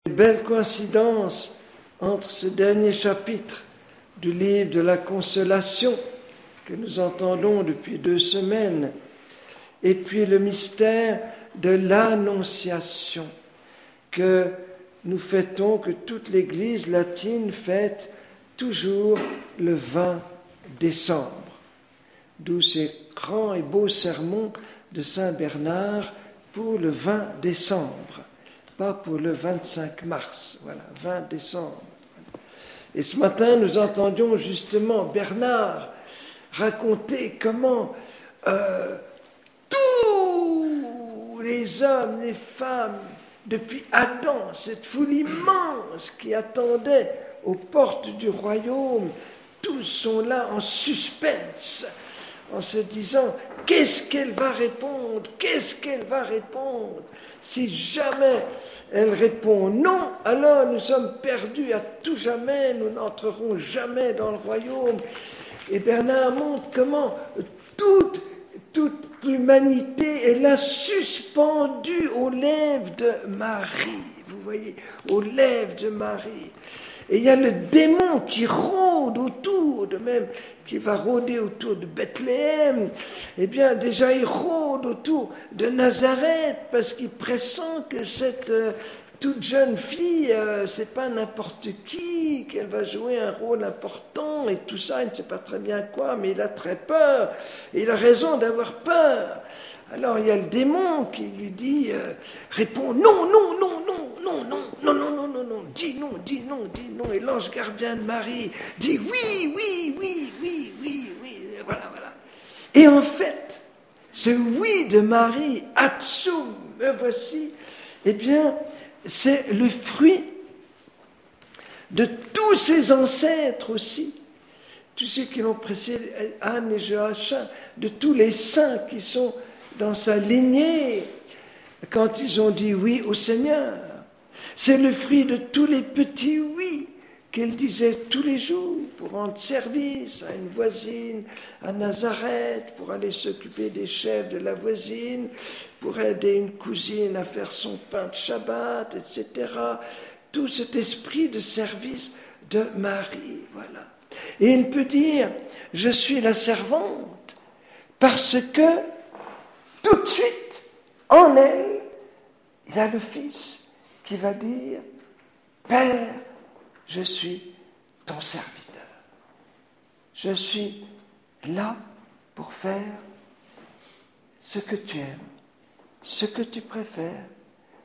Belle coïncidence entre ce dernier chapitre du livre de la Consolation que nous entendons depuis 2 semaines et puis le mystère de l'Annonciation que nous fêtons, que toute l'Église latine fête toujours le 20 décembre. D'où ces grands et beaux sermons de Saint Bernard pour le 20 décembre. Pas pour le 25 mars, voilà, 20 décembre. Et ce matin, nous entendions justement Bernard raconter comment tous les hommes, les femmes, depuis Adam, cette foule immense qui attendait aux portes du royaume, tous sont là en suspense, en se disant « Qu'est-ce qu'elle va répondre ? Qu'est-ce qu'elle va répondre ?» Si jamais elle répond non, alors nous sommes perdus à tout jamais, nous n'entrerons jamais dans le royaume. Et Bernard montre comment toute l'humanité est là suspendue aux lèvres de Marie. Vous voyez, aux lèvres de Marie. Et il y a le démon qui rôde autour, de même qui va rôder autour de Bethléem. Eh bien, déjà, il rôde autour de Nazareth, parce qu'il pressent que cette toute jeune fille, c'est pas n'importe qui, qu'elle va jouer un rôle important, et tout ça, il ne sait pas très bien quoi, mais il a très peur, et il a raison d'avoir peur. Alors, il y a le démon qui lui dit, répond, non, non, non, non, non, non, non, non, non, non, non, dis non, dis non, dis non. Et l'ange gardien de Marie dit oui, oui, oui, oui, oui, oui, voilà, voilà. Et en fait, ce oui de Marie, atsum, me voici, eh bien, c'est le fruit de tous ses ancêtres aussi, tous ceux qui l'ont précédé, Anne et Joachim, de tous les saints qui sont dans sa lignée, quand ils ont dit oui au Seigneur. C'est le fruit de tous les petits oui qu'elle disait tous les jours pour rendre service à une voisine à Nazareth, pour aller s'occuper des chefs de la voisine, pour aider une cousine à faire son pain de Shabbat, etc. Tout cet esprit de service de Marie, voilà. Et il peut dire, je suis la servante, parce que tout de suite, en elle, il y a le Fils qui va dire, Père, je suis ton serviteur. Je suis là pour faire ce que tu aimes, ce que tu préfères,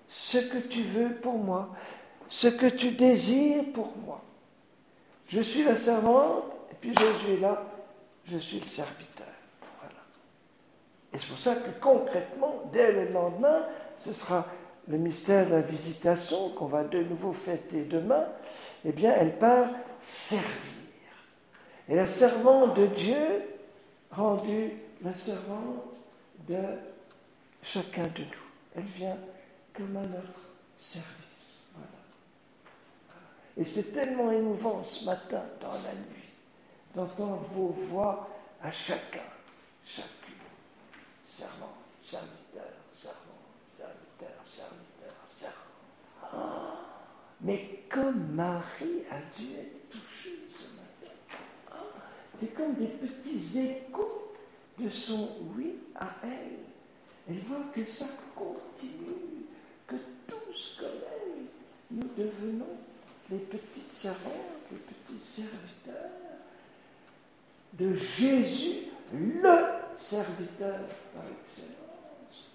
ce que tu veux pour moi, ce que tu désires pour moi. Je suis la servante, et puis je suis là, je suis le serviteur. Voilà. Et c'est pour ça que concrètement, dès le lendemain, ce sera le mystère de la visitation qu'on va de nouveau fêter demain, eh bien, elle part servir. Et la servante de Dieu, rendue la servante de chacun de nous. Elle vient comme à notre service. Voilà. Et c'est tellement émouvant ce matin, dans la nuit, d'entendre vos voix à chacun, chacune, servant, serviteur, servant, serviteur, serviteur, servant. Oh, mais comme Marie a dû être touchée ce matin. Oh, c'est comme des petits échos de son oui à elle. Elle voit que ça continue, que tous comme elle, nous devenons les petites servantes, les petits serviteurs de Jésus, le serviteur par excellence,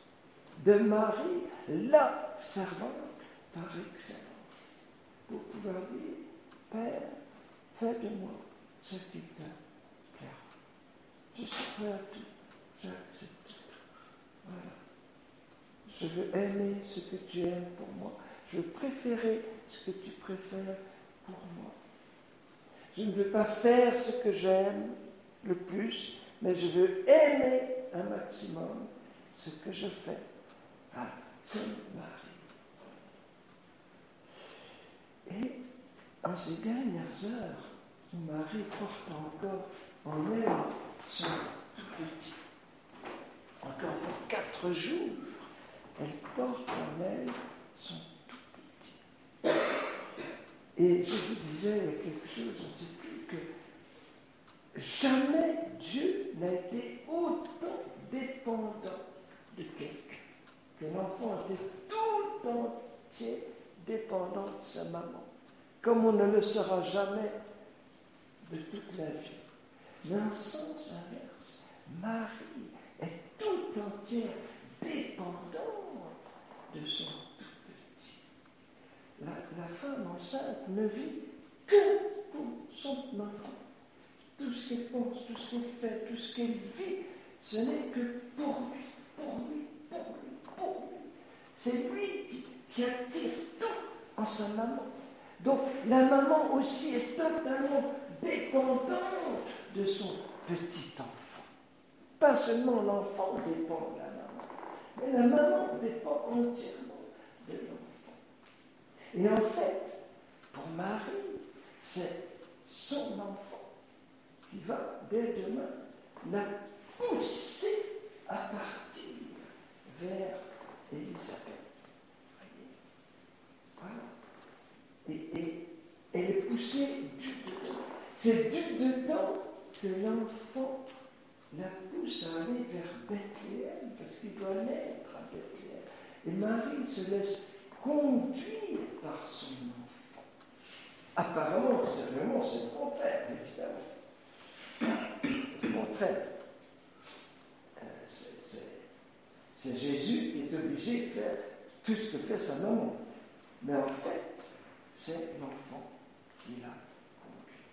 de Marie, la servante par excellence, pour pouvoir dire, Père, fais de moi ce qu'il te plaira. Je suis prêt à tout, j'accepte tout. Voilà. Je veux aimer ce que tu aimes pour moi. Je veux préférer ce que tu préfères pour moi. Je ne veux pas faire ce que j'aime le plus, mais je veux aimer un maximum ce que je fais. Ah, comme Marie. Et en ces dernières heures, où Marie porte encore en elle son tout petit, encore pour 4 jours, elle porte en elle son tout petit. Et je vous disais quelque chose, je ne sais plus, que jamais Dieu n'a été autant dépendant de quelqu'un, que l'enfant était tout entier dépendant de sa maman, comme on ne le sera jamais de toute la vie. Mais en sens inverse, Marie est tout entière dépendante de son tout petit. La femme enceinte ne vit que pour son enfant. Tout ce qu'elle pense, tout ce qu'elle fait, tout ce qu'elle vit, ce n'est que pour lui, pour lui, pour lui, pour lui. C'est lui qui attire tout en sa maman. Donc la maman aussi est totalement dépendante de son petit enfant. Pas seulement l'enfant dépend de la maman, mais la maman dépend entièrement de l'enfant. Et en fait, pour Marie, c'est son enfant qui va, dès demain, la pousser à partir vers Élisabeth. Voilà. Et elle est poussée du dedans. C'est du dedans que l'enfant la pousse à aller vers Bethléem, parce qu'il doit naître à Bethléem. Et Marie se laisse conduire par son enfant. Apparemment, sérieusement, c'est le contraire, évidemment. C'est le contraire. C'est Jésus qui est obligé de faire tout ce que fait sa maman. Mais en fait, c'est l'enfant qui l'a conduit.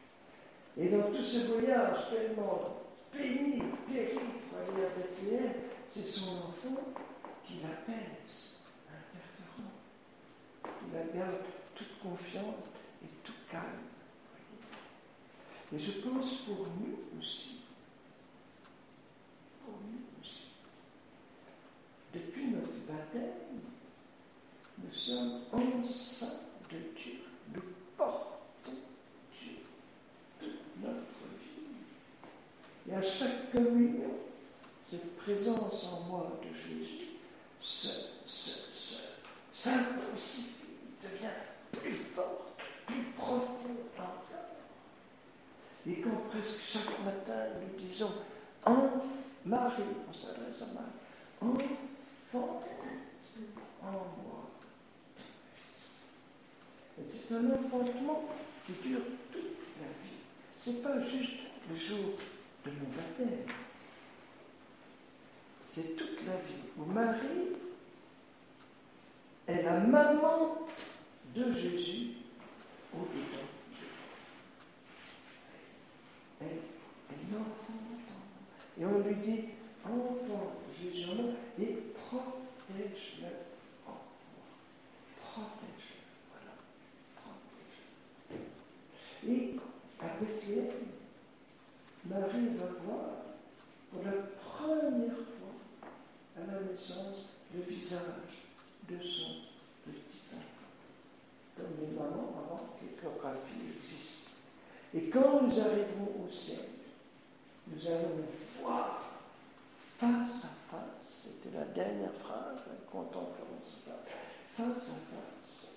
Et dans tout ce voyage tellement pénible, terrible pour aller à Bethléem, c'est son enfant qui l'apaise intérieurement, qui la garde toute confiante et tout calme. Et je pense pour nous aussi, depuis notre baptême, nous sommes enceints de Dieu, nous portons Dieu toute notre vie. Et à chaque communion, cette présence en moi de Jésus s'intensifie, devient plus forte, plus profonde encore. Et quand presque chaque matin nous disons Marie, on s'adresse à Marie, enfant en moi. Et c'est un enfantement qui dure toute la vie. Ce n'est pas juste le jour de mon baptême. C'est toute la vie où Marie est la maman de Jésus au-dedans. Elle est l'enfant. Et on lui dit, enfant de Jésus en moi, et protège-le en moi. Protège-le, voilà. Protège-le. Et à Bethléem, Marie va voir pour la première fois à la naissance le visage de son petit enfant. Comme les mamans avant que l'échographie existe. Et quand nous arrivons au ciel, nous allons voir face à face, c'était la dernière phrase, la contemplons cela, face à face,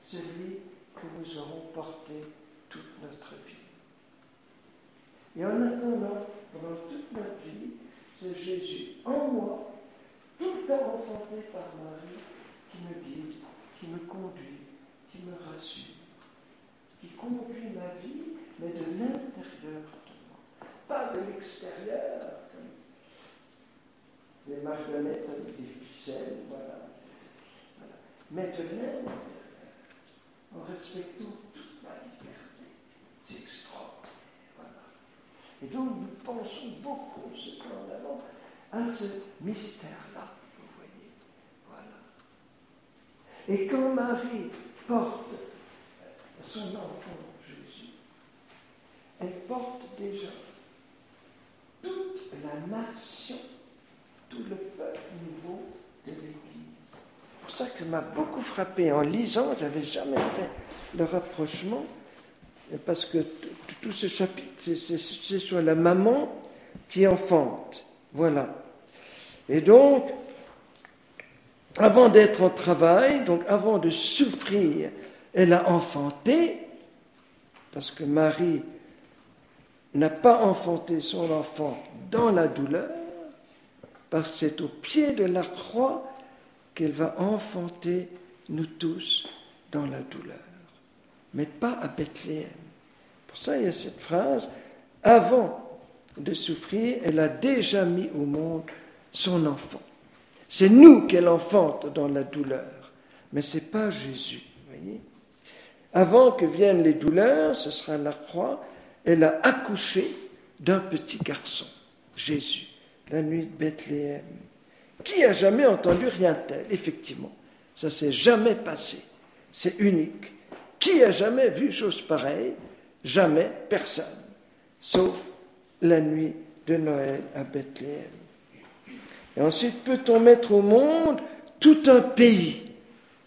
celui que nous aurons porté toute notre vie. Et en attendant, pendant toute notre vie, c'est Jésus en moi, tout le temps enfanté par Marie, qui me guide, qui me conduit, qui me rassure, qui conduit ma vie, mais de l'intérieur de moi, pas de l'extérieur, comme les marionnettes avec des ficelles, voilà. Mais de l'intérieur, en respectant toute ma liberté. C'est extraordinaire, voilà. Et donc nous pensons beaucoup, ce temps d'avant, à ce mystère-là, vous voyez, voilà. Et quand Marie porte son enfant Jésus, elle porte déjà toute la nation, tout le peuple nouveau de l'Église. C'est pour ça que ça m'a beaucoup frappé en lisant, je n'avais jamais fait le rapprochement, parce que tout ce chapitre, c'est sur la maman qui enfante. Voilà. Et donc, avant d'être en travail, donc avant de souffrir elle a enfanté, parce que Marie n'a pas enfanté son enfant dans la douleur, parce que c'est au pied de la croix qu'elle va enfanter nous tous dans la douleur, mais pas à Bethléem. Pour ça, il y a cette phrase, avant de souffrir, elle a déjà mis au monde son enfant. C'est nous qu'elle enfante dans la douleur, mais ce n'est pas Jésus. Voyez ? Avant que viennent les douleurs, ce sera la croix, elle a accouché d'un petit garçon, Jésus, la nuit de Bethléem. Qui a jamais entendu rien de tel? Effectivement, ça ne s'est jamais passé. C'est unique. Qui a jamais vu chose pareille? Jamais, personne. Sauf la nuit de Noël à Bethléem. Et ensuite, peut-on mettre au monde tout un pays?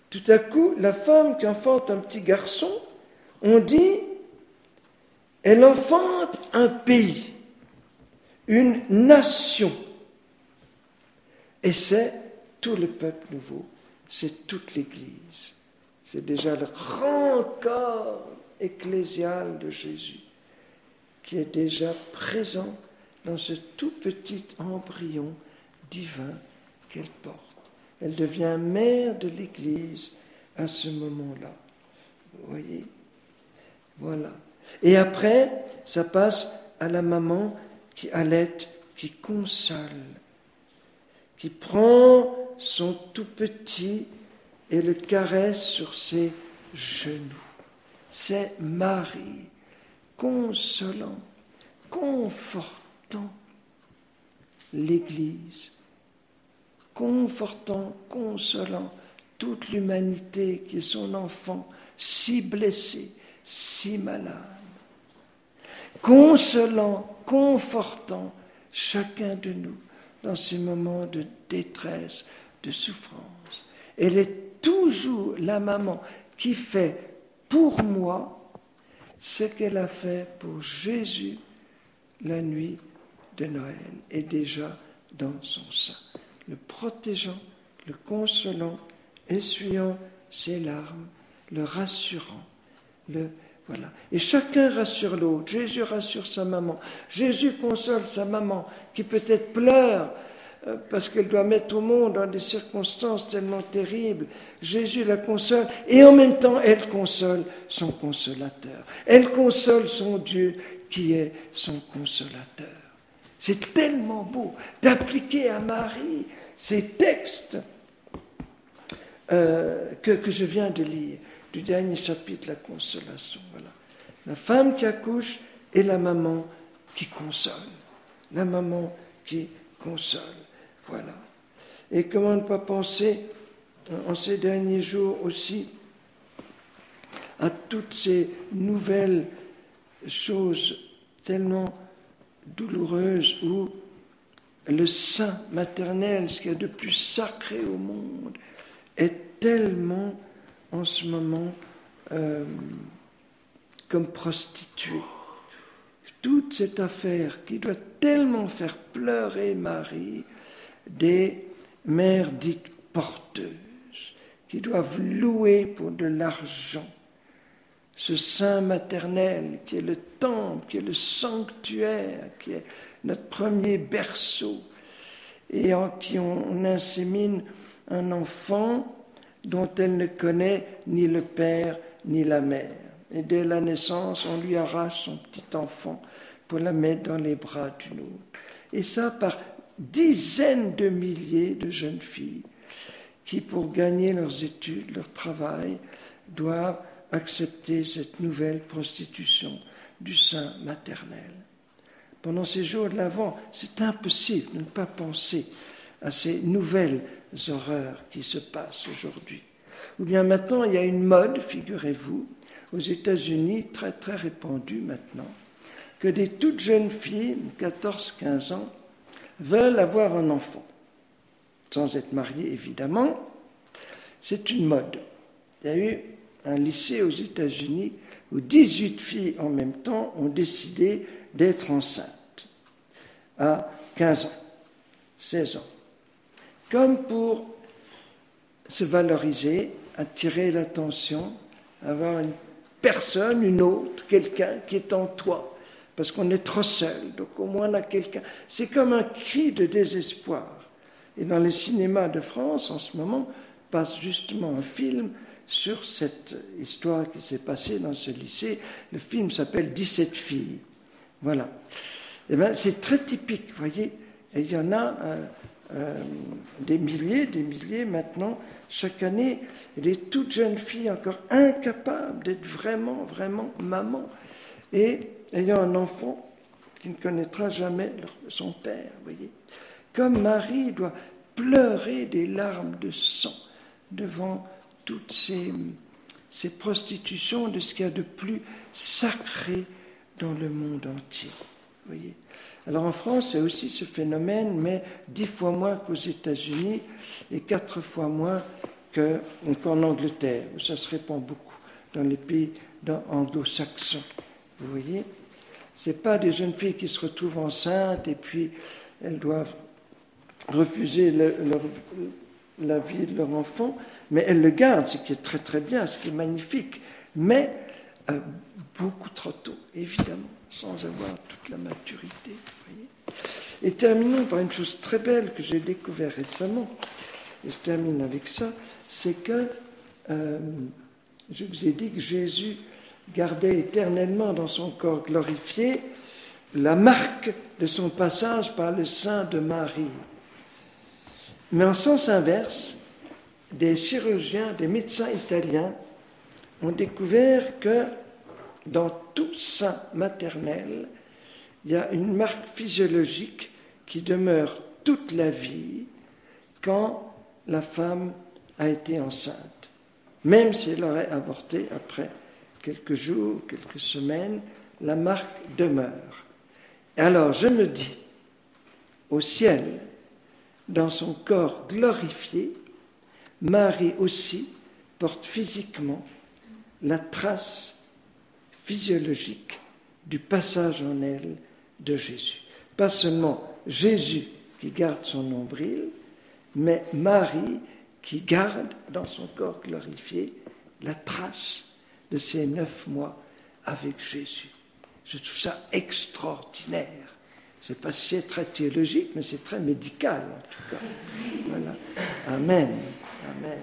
Tout à coup, la femme qui enfante un petit garçon, on dit, elle enfante un pays, une nation. Et c'est tout le peuple nouveau, c'est toute l'Église. C'est déjà le grand corps ecclésial de Jésus qui est déjà présent dans ce tout petit embryon divin qu'elle porte. Elle devient mère de l'Église à ce moment-là. Vous voyez? Voilà. Et après, ça passe à la maman qui allaite, qui console, qui prend son tout petit et le caresse sur ses genoux. C'est Marie, consolant, confortant l'Église, confortant, consolant toute l'humanité qui est son enfant, si blessé, si malade, consolant, confortant chacun de nous dans ces moments de détresse, de souffrance. Elle est toujours la maman qui fait pour moi ce qu'elle a fait pour Jésus la nuit de Noël et déjà dans son sein, le protégeant, le consolant, essuyant ses larmes, le rassurant, voilà. Et chacun rassure l'autre. Jésus rassure sa maman. Jésus console sa maman qui peut-être pleure parce qu'elle doit mettre au monde dans des circonstances tellement terribles. Jésus la console et en même temps elle console son consolateur. Elle console son Dieu qui est son consolateur. C'est tellement beau d'appliquer à Marie ces textes que je viens de lire, du dernier chapitre, la consolation. Voilà. La femme qui accouche et la maman qui console. La maman qui console. Voilà. Et comment ne pas penser en ces derniers jours aussi à toutes ces nouvelles choses tellement douloureuses où le sein maternel, ce qu'il y a de plus sacré au monde, est tellement en ce moment comme prostituée. Toute cette affaire qui doit tellement faire pleurer Marie, des mères dites porteuses, qui doivent louer pour de l'argent ce sein maternel qui est le temple, qui est le sanctuaire, qui est notre premier berceau, et en qui on insémine un enfant dont elle ne connaît ni le père ni la mère. Et dès la naissance, on lui arrache son petit enfant pour la mettre dans les bras d'une autre. Et ça par dizaines de milliers de jeunes filles qui, pour gagner leurs études, leur travail, doivent accepter cette nouvelle prostitution du sein maternel. Pendant ces jours de l'Avent, c'est impossible de ne pas penser à ces nouvelles horreurs qui se passent aujourd'hui. Ou bien maintenant, il y a une mode, figurez-vous, aux États-Unis, très très répandue maintenant, que des toutes jeunes filles, 14-15 ans, veulent avoir un enfant, sans être mariées évidemment. C'est une mode. Il y a eu un lycée aux États-Unis où 18 filles en même temps ont décidé d'être enceintes à 15 ans, 16 ans, comme pour se valoriser, attirer l'attention, avoir une personne, une autre, quelqu'un qui est en toi, parce qu'on est trop seul, donc au moins on a quelqu'un. C'est comme un cri de désespoir. Et dans les cinémas de France, en ce moment, passe justement un film sur cette histoire qui s'est passée dans ce lycée. Le film s'appelle 17 filles. Voilà. Eh bien, c'est très typique, vous voyez. Et il y en a des milliers maintenant. Chaque année, des toutes jeunes filles encore incapables d'être vraiment maman. Et ayant un enfant qui ne connaîtra jamais son père, vous voyez. Comme Marie doit pleurer des larmes de sang devant toutes ces prostitutions de ce qu'il y a de plus sacré dans le monde entier. Vous voyez. Alors en France, il y a aussi ce phénomène, mais 10 fois moins qu'aux États-Unis et 4 fois moins qu'en Angleterre, où ça se répand beaucoup dans les pays anglo-saxons. Vous voyez, ce n'est pas des jeunes filles qui se retrouvent enceintes et puis elles doivent refuser la vie de leur enfant, mais elles le gardent, ce qui est très très bien, ce qui est magnifique, mais beaucoup trop tôt, évidemment, sans avoir toute la maturité. Vous voyez. Et terminons par une chose très belle que j'ai découvert récemment, et je termine avec ça, c'est que je vous ai dit que Jésus gardait éternellement dans son corps glorifié la marque de son passage par le sein de Marie. Mais en sens inverse, des chirurgiens, des médecins italiens ont découvert que dans tout sein maternel, il y a une marque physiologique qui demeure toute la vie quand la femme a été enceinte. Même si elle aurait avorté après quelques jours, quelques semaines, la marque demeure. Alors je me dis, au ciel, dans son corps glorifié, Marie aussi porte physiquement la trace physiologique du passage en elle de Jésus. Pas seulement Jésus qui garde son nombril, mais Marie qui garde dans son corps glorifié la trace de ces 9 mois avec Jésus. Je trouve ça extraordinaire. Je ne sais pas si c'est très théologique, mais c'est très médical en tout cas. Voilà. Amen. Amen.